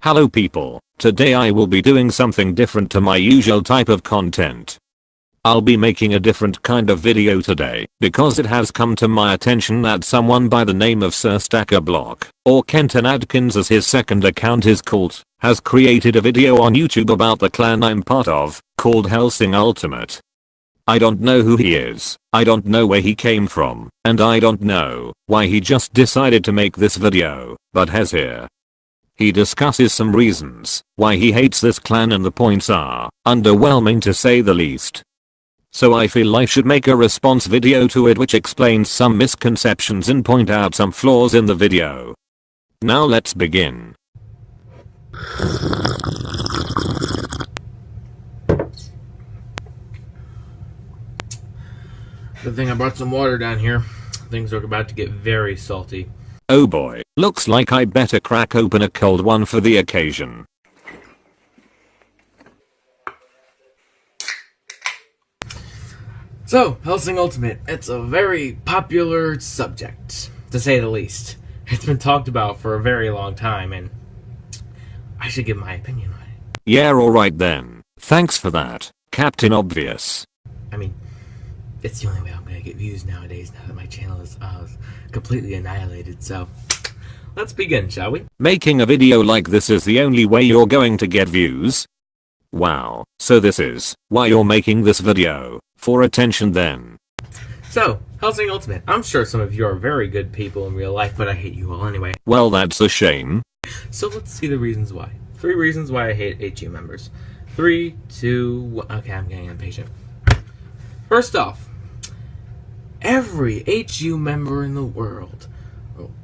Hello people, today I will be doing something different to my usual type of content. I'll be making a different kind of video today because it has come to my attention that someone by the name of SirStackABlock, or Kenton Adkins as his second account is called, has created a video on YouTube about the clan I'm part of, called Hellsing Ultimate. I don't know who he is, I don't know where he came from, and I don't know why he just decided to make this video, but has here. He discusses some reasons why he hates this clan and the points are underwhelming to say the least. So I feel I should make a response video to it which explains some misconceptions and point out some flaws in the video. Now let's begin. Good thing I brought some water down here. Things are about to get very salty. Oh boy, looks like I better crack open a cold one for the occasion. So, Hellsing Ultimate, it's a very popular subject, to say the least. It's been talked about for a very long time, and I should give my opinion on it. Yeah, alright then. Thanks for that, Captain Obvious. I mean, it's the only way I'm gonna get views nowadays now that my channel is completely annihilated, so let's begin, shall we? Making a video like this is the only way you're going to get views? Wow, so this is why you're making this video, for attention then. So, Hellsing Ultimate, I'm sure some of you are very good people in real life, but I hate you all anyway. Well, that's a shame. So let's see the reasons why. 3 reasons why I hate HU members. 3, 2, 1. Okay, I'm getting impatient. First off, every HU member in the world,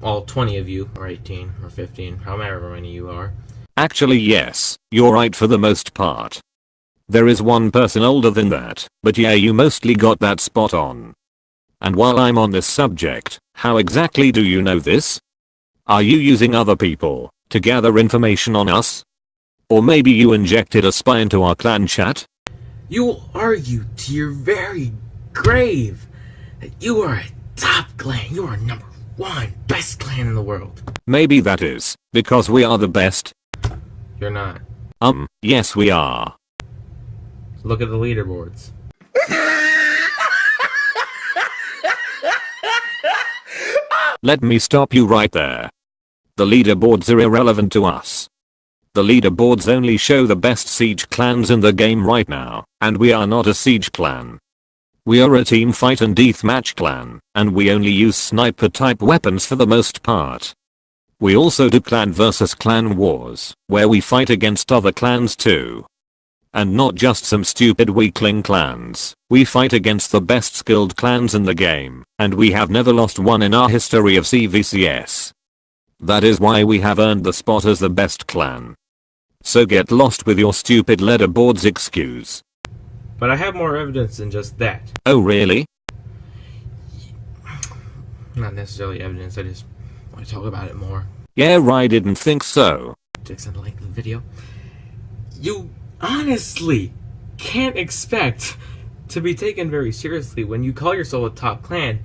all 20 of you, or 18, or 15, however many you are. Actually yes, you're right for the most part. There is one person older than that, but yeah, you mostly got that spot on. And while I'm on this subject, how exactly do you know this? Are you using other people to gather information on us? Or maybe you injected a spy into our clan chat? You will argue to your very grave that you are a top clan. You are number 1 best clan in the world. Maybe that is because we are the best. You're not. Yes we are. Look at the leaderboards. Let me stop you right there. The leaderboards are irrelevant to us. The leaderboards only show the best siege clans in the game right now, and we are not a siege clan. We are a team fight and deathmatch clan, and we only use sniper type weapons for the most part. We also do clan versus clan wars, where we fight against other clans too. And not just some stupid weakling clans, we fight against the best skilled clans in the game, and we have never lost one in our history of CVCS. That is why we have earned the spot as the best clan. So get lost with your stupid leaderboards excuse. But I have more evidence than just that. Oh really? Not necessarily evidence, I just want to talk about it more. Yeah, I didn't think so. To extend the length of the video. You honestly can't expect to be taken very seriously when you call yourself a top clan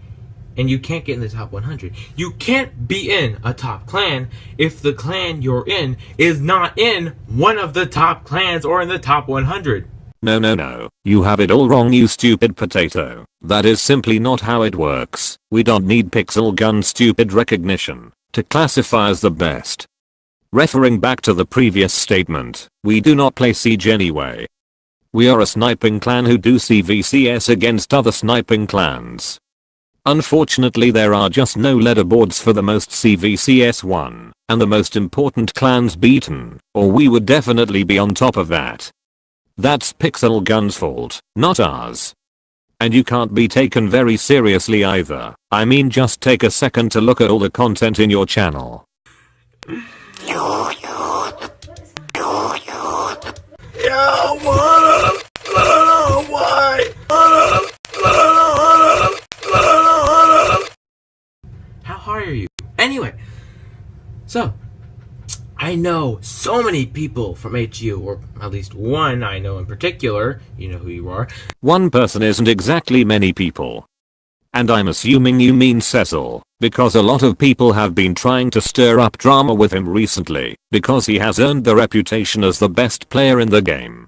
and you can't get in the top 100. You can't be in a top clan if the clan you're in is not in one of the top clans or in the top 100. No. You have it all wrong, you stupid potato. That is simply not how it works. We don't need pixel gun stupid recognition to classify as the best. Referring back to the previous statement, we do not play siege anyway. We are a sniping clan who do CVCS against other sniping clans. Unfortunately there are just no leaderboards for the most CVCS won, and the most important clans beaten, or we would definitely be on top of that. That's Pixel Gun's fault, not ours. And you can't be taken very seriously either. I mean, just take a second to look at all the content in your channel. How high are you? Anyway, so I know so many people from HU, or at least one I know in particular. You know who you are. One person isn't exactly many people. And I'm assuming you mean Cecil, because a lot of people have been trying to stir up drama with him recently, because he has earned the reputation as the best player in the game.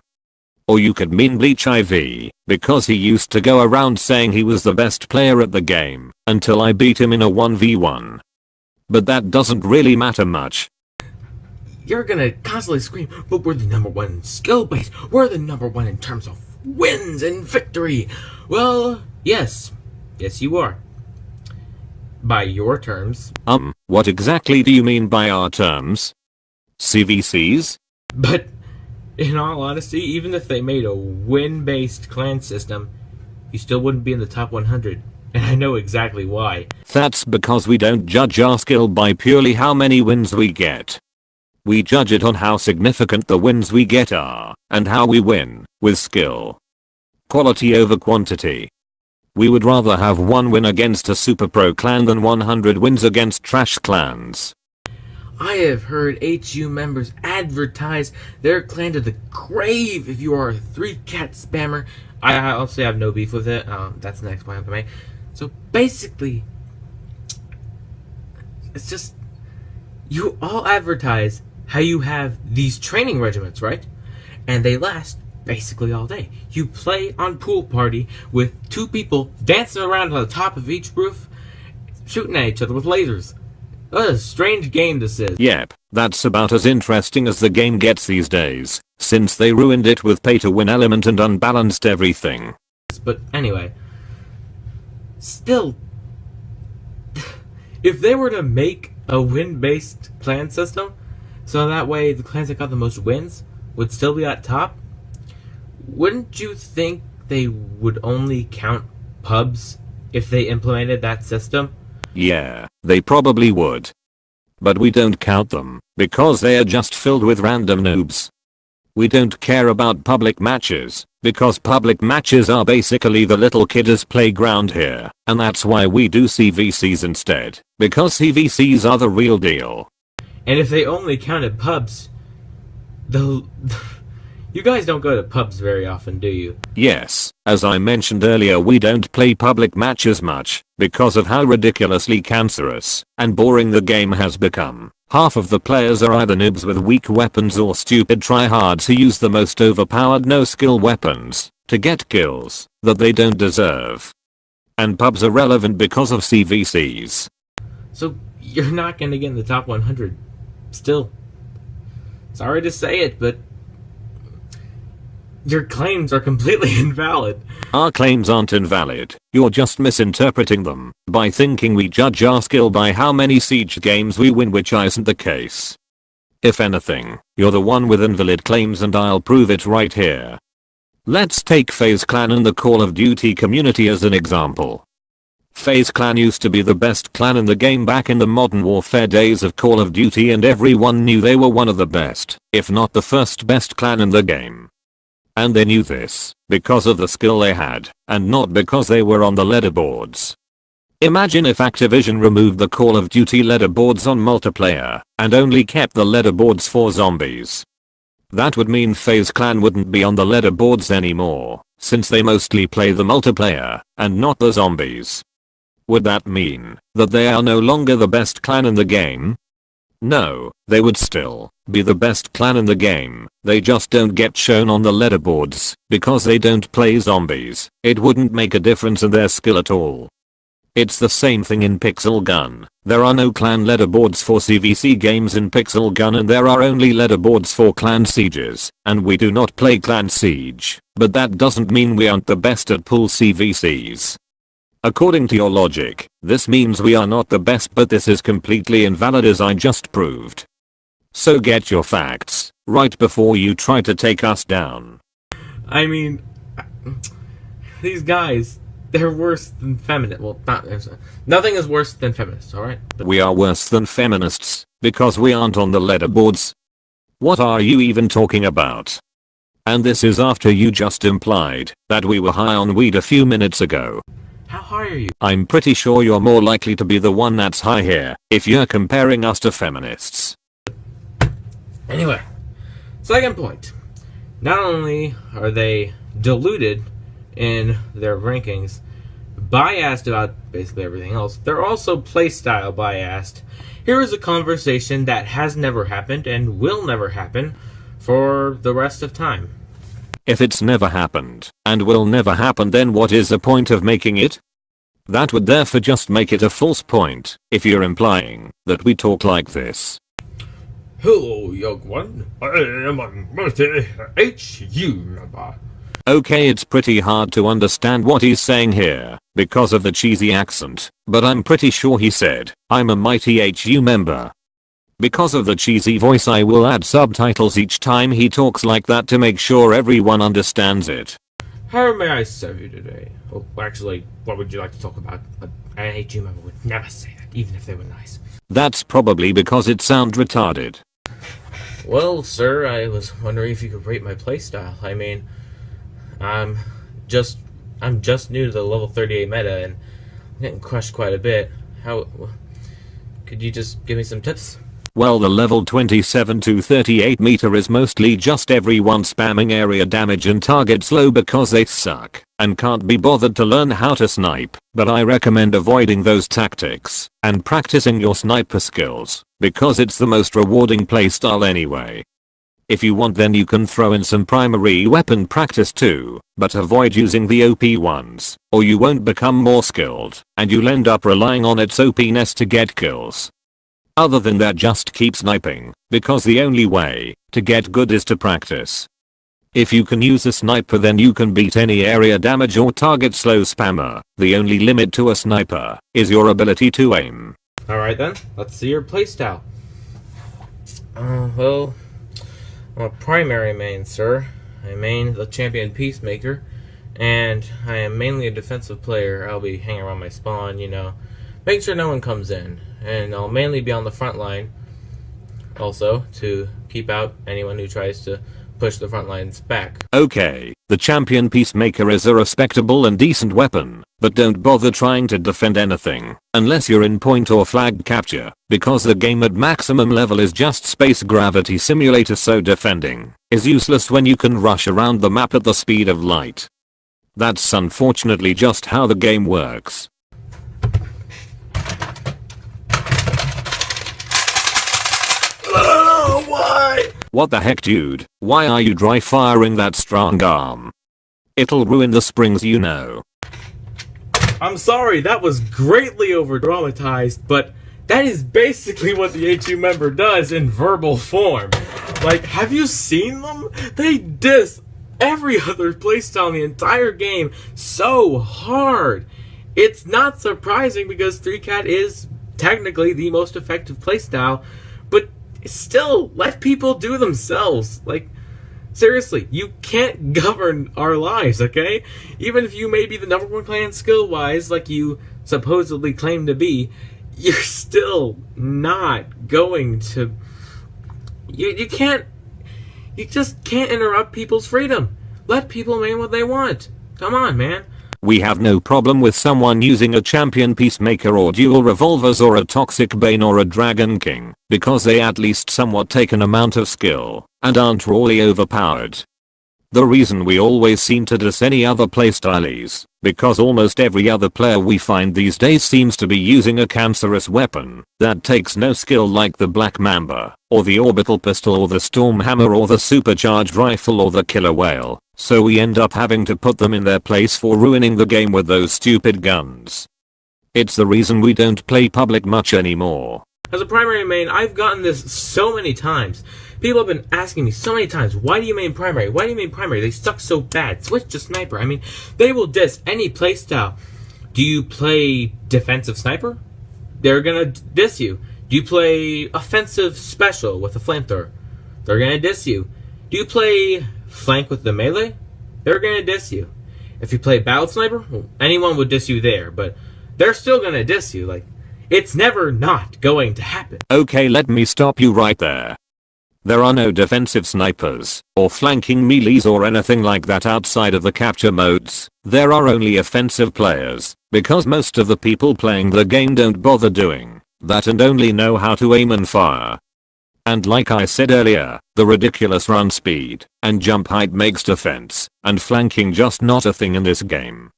Or you could mean Bleach IV, because he used to go around saying he was the best player at the game, until I beat him in a 1v1. But that doesn't really matter much. You're gonna constantly scream, but we're the #1 in skill base. We're the #1 in terms of wins and victory. Well, yes. Yes, you are. By your terms. What exactly do you mean by our terms? CVCs? But, in all honesty, even if they made a win-based clan system, you still wouldn't be in the top 100. And I know exactly why. That's because we don't judge our skill by purely how many wins we get. We judge it on how significant the wins we get are, and how we win, with skill. Quality over quantity. We would rather have 1 win against a super pro clan than 100 wins against trash clans. I have heard HU members advertise their clan to the grave if you are a 3-cat spammer. I honestly have no beef with it. That's the next point I have to make. So basically, it's just, you all advertise how you have these training regiments, right? And they last basically all day. You play on pool party with 2 people dancing around on the top of each roof, shooting at each other with lasers. What a strange game this is. Yep, that's about as interesting as the game gets these days, since they ruined it with pay-to-win element and unbalanced everything. But anyway, still, if they were to make a win-based clan system, so that way the clans that got the most wins would still be at top, wouldn't you think they would only count pubs if they implemented that system? Yeah, they probably would. But we don't count them, because they are just filled with random noobs. We don't care about public matches, because public matches are basically the little kid's playground here, and that's why we do CVCs instead, because CVCs are the real deal. And if they only counted pubs, you guys don't go to pubs very often, do you? Yes, as I mentioned earlier, we don't play public matches much, because of how ridiculously cancerous and boring the game has become. Half of the players are either noobs with weak weapons or stupid tryhards who use the most overpowered no-skill weapons to get kills that they don't deserve. And pubs are relevant because of CVCs. So you're not gonna get in the top 100. Still. Sorry to say it, but your claims are completely invalid. Our claims aren't invalid. You're just misinterpreting them by thinking we judge our skill by how many siege games we win, which isn't the case. If anything, you're the one with invalid claims, and I'll prove it right here. Let's take FaZe Clan and the Call of Duty community as an example. FaZe Clan used to be the best clan in the game back in the Modern Warfare days of Call of Duty, and everyone knew they were one of the best, if not the first best clan in the game. And they knew this because of the skill they had, and not because they were on the leaderboards. Imagine if Activision removed the Call of Duty leaderboards on multiplayer, and only kept the leaderboards for zombies. That would mean FaZe Clan wouldn't be on the leaderboards anymore, since they mostly play the multiplayer, and not the zombies. Would that mean that they are no longer the best clan in the game? No, they would still be the best clan in the game, they just don't get shown on the leaderboards because they don't play zombies. It wouldn't make a difference in their skill at all. It's the same thing in Pixel Gun. There are no clan leaderboards for CVC games in Pixel Gun, and there are only leaderboards for clan sieges, and we do not play clan siege, but that doesn't mean we aren't the best at pool CVCs. According to your logic, this means we are not the best, but this is completely invalid, as I just proved. So get your facts right before you try to take us down. I mean, these guys, they're worse than feminists. Well, nothing is worse than feminists, alright? We are worse than feminists because we aren't on the leaderboards. What are you even talking about? And this is after you just implied that we were high on weed a few minutes ago. How high are you? I'm pretty sure you're more likely to be the one that's high here if you're comparing us to feminists. Anyway, second point. Not only are they diluted in their rankings, biased about basically everything else, they're also playstyle biased. Here is a conversation that has never happened and will never happen for the rest of time. If it's never happened and will never happen, then what is the point of making it? That would therefore just make it a false point if you're implying that we talk like this. Hello, young one. I am a multi-HU member. Okay, it's pretty hard to understand what he's saying here because of the cheesy accent, but I'm pretty sure he said, I'm a mighty HU member. Because of the cheesy voice, I will add subtitles each time he talks like that to make sure everyone understands it. How may I serve you today? Oh, actually, what would you like to talk about? An HU member would never say that, even if they were nice. That's probably because it sounds retarded. Well, sir, I was wondering if you could rate my playstyle. I mean, I'm just new to the level 38 meta, and I'm getting crushed quite a bit. Could you just give me some tips? Well, the level 27 to 38 meter is mostly just everyone spamming area damage and targets low because they suck and can't be bothered to learn how to snipe, but I recommend avoiding those tactics and practicing your sniper skills because it's the most rewarding playstyle anyway. If you want, then you can throw in some primary weapon practice too, but avoid using the OP ones or you won't become more skilled and you'll end up relying on its OPness to get kills. Other than that, just keep sniping, because the only way to get good is to practice. If you can use a sniper, then you can beat any area damage or target slow spammer. The only limit to a sniper is your ability to aim. Alright then, let's see your playstyle. Well, I'm a primary main, sir. I main the champion peacemaker, and I am mainly a defensive player. I'll be hanging around my spawn, making sure no one comes in. And I'll mainly be on the front line also to keep out anyone who tries to push the front lines back. Okay, the champion peacemaker is a respectable and decent weapon, but don't bother trying to defend anything unless you're in point or flag capture, because the game at maximum level is just space gravity simulator, so defending is useless when you can rush around the map at the speed of light. That's unfortunately just how the game works. Why? What the heck, dude? Why are you dry firing that strong arm? It'll ruin the springs, I'm sorry, that was greatly over dramatized, but that is basically what the HU member does in verbal form. Like, have you seen them? They diss every other playstyle in the entire game so hard. It's not surprising because 3-Cat is technically the most effective playstyle, but still, let people do themselves. Like, seriously, you can't govern our lives, okay? Even if you may be the #1 clan skill-wise, like you supposedly claim to be, you're still not going to... You just can't interrupt people's freedom. Let people main what they want. Come on, man. We have no problem with someone using a champion peacemaker or dual revolvers or a toxic bane or a dragon king, because they at least somewhat take an amount of skill and aren't really overpowered. The reason we always seem to diss any other playstyle is because almost every other player we find these days seems to be using a cancerous weapon that takes no skill, like the Black Mamba, or the orbital pistol, or the storm hammer, or the supercharged rifle, or the killer whale, so we end up having to put them in their place for ruining the game with those stupid guns. It's the reason we don't play public much anymore. As a primary main, I've gotten this so many times. People have been asking me so many times, why do you main primary? Why do you main primary? They suck so bad. Switch to sniper. I mean, they will diss any playstyle. Do you play defensive sniper? They're gonna diss you. Do you play offensive special with a flamethrower? They're gonna diss you. Do you play flank with the melee? They're gonna diss you. If you play battle sniper, well, anyone would diss you there, but they're still gonna diss you. Like, it's never not going to happen. Okay, let me stop you right there. There are no defensive snipers, or flanking melees, or anything like that outside of the capture modes. There are only offensive players, because most of the people playing the game don't bother doing that and only know how to aim and fire. And like I said earlier, the ridiculous run speed and jump height makes defense and flanking just not a thing in this game.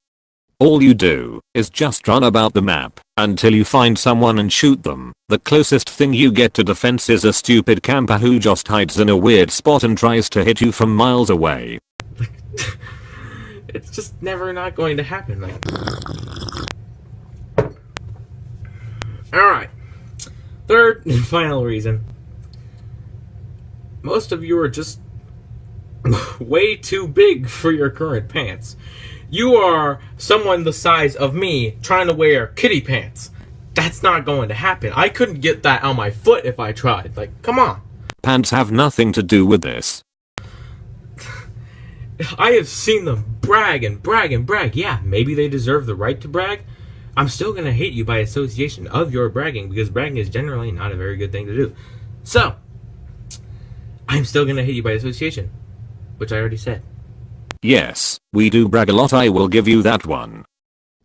All you do is just run about the map until you find someone and shoot them. The closest thing you get to defense is a stupid camper who just hides in a weird spot and tries to hit you from miles away. It's just never not going to happen. Like, alright. Third and final reason. Most of you are just way too big for your current pants. You are someone the size of me trying to wear kitty pants. That's not going to happen. I couldn't get that on my foot if I tried. Like, come on. Pants have nothing to do with this. I have seen them brag and brag and brag. Yeah, maybe they deserve the right to brag. I'm still going to hate you by association of your bragging, because bragging is generally not a very good thing to do. So, I'm still going to hate you by association, which I already said. Yes, we do brag a lot, I will give you that one.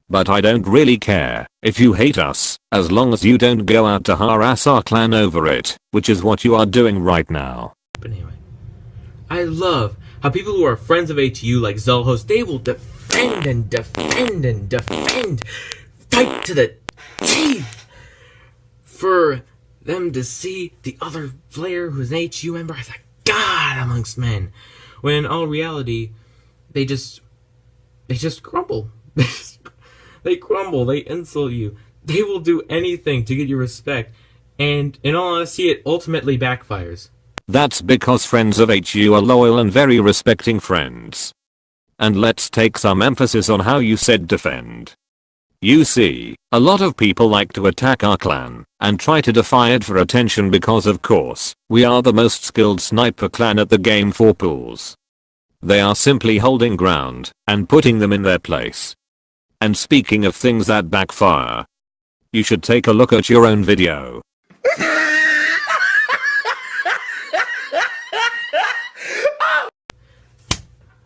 But I don't really care if you hate us, as long as you don't go out to harass our clan over it, which is what you are doing right now. But anyway, I love how people who are friends of HU like Zulhost, they will defend and defend and defend, fight to the teeth for them to see the other player who's an HU member as a god amongst men, when in all reality, they just crumble. They crumble, they insult you. They will do anything to get your respect, and in all honesty, it ultimately backfires. That's because friends of HU are loyal and very respecting friends. And let's take some emphasis on how you said defend. You see, a lot of people like to attack our clan and try to defy it for attention because, of course, we are the most skilled sniper clan at the game for pools. They are simply holding ground and putting them in their place. And speaking of things that backfire, you should take a look at your own video.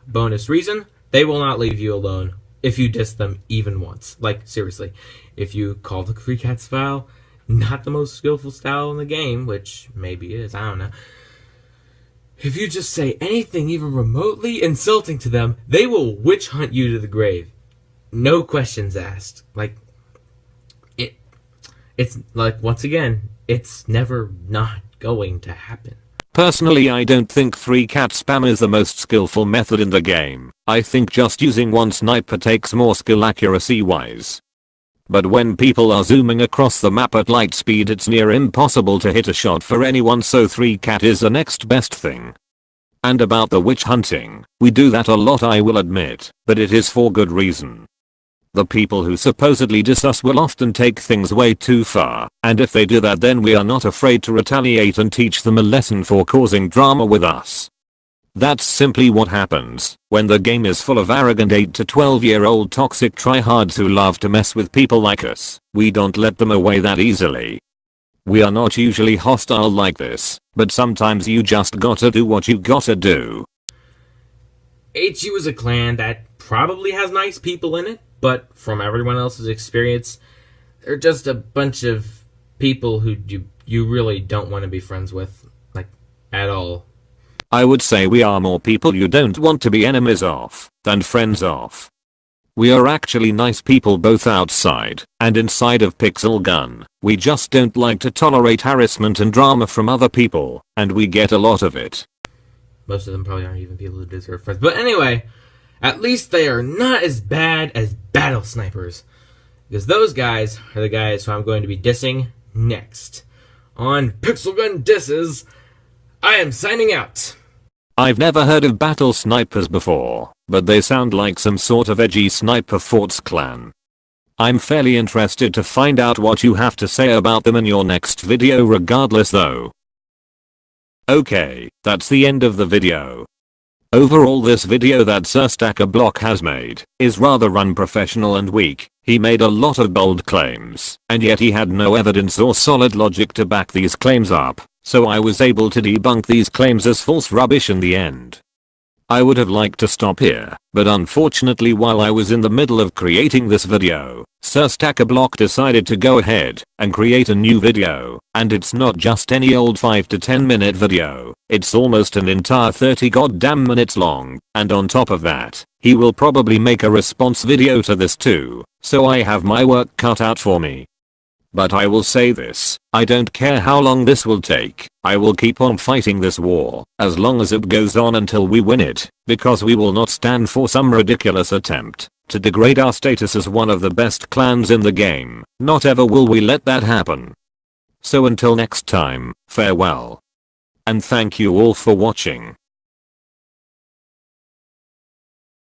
Bonus reason, they will not leave you alone if you diss them even once. Like, seriously, if you call the Free Cat style not the most skillful style in the game, which maybe is, I don't know. If you just say anything even remotely insulting to them, they will witch hunt you to the grave. No questions asked. Like, it's like, once again, it's never not going to happen. Personally, I don't think 3-cat spam is the most skillful method in the game. I think just using one sniper takes more skill accuracy wise. But when people are zooming across the map at light speed, it's near impossible to hit a shot for anyone, so 3-cat is the next best thing. And about the witch hunting, we do that a lot, I will admit, but it is for good reason. The people who supposedly diss us will often take things way too far, and if they do that, then we are not afraid to retaliate and teach them a lesson for causing drama with us. That's simply what happens when the game is full of arrogant 8 to 12-year-old toxic tryhards who love to mess with people like us. We don't let them away that easily. We are not usually hostile like this, but sometimes you just gotta do what you gotta do. HU is a clan that probably has nice people in it, but from everyone else's experience, they're just a bunch of people who you really don't want to be friends with, like, at all. I would say we are more people you don't want to be enemies of than friends of. We are actually nice people both outside and inside of Pixel Gun. We just don't like to tolerate harassment and drama from other people, and we get a lot of it. Most of them probably aren't even people who deserve friends. But anyway, at least they are not as bad as battle snipers, because those guys are the guys who I'm going to be dissing next. On Pixel Gun Disses, I am signing out. I've never heard of battle snipers before, but they sound like some sort of edgy sniper forts clan. I'm fairly interested to find out what you have to say about them in your next video regardless though. Okay, that's the end of the video. Overall, this video that SirStackABlock has made is rather unprofessional and weak. He made a lot of bold claims, and yet he had no evidence or solid logic to back these claims up, so I was able to debunk these claims as false rubbish in the end. I would have liked to stop here, but unfortunately while I was in the middle of creating this video, SirStackABlock decided to go ahead and create a new video, and it's not just any old 5 to 10 minute video, it's almost an entire 30 goddamn minutes long, and on top of that, he will probably make a response video to this too, so I have my work cut out for me. But I will say this, I don't care how long this will take, I will keep on fighting this war, as long as it goes on until we win it, because we will not stand for some ridiculous attempt to degrade our status as one of the best clans in the game, not ever will we let that happen. So until next time, farewell. And thank you all for watching.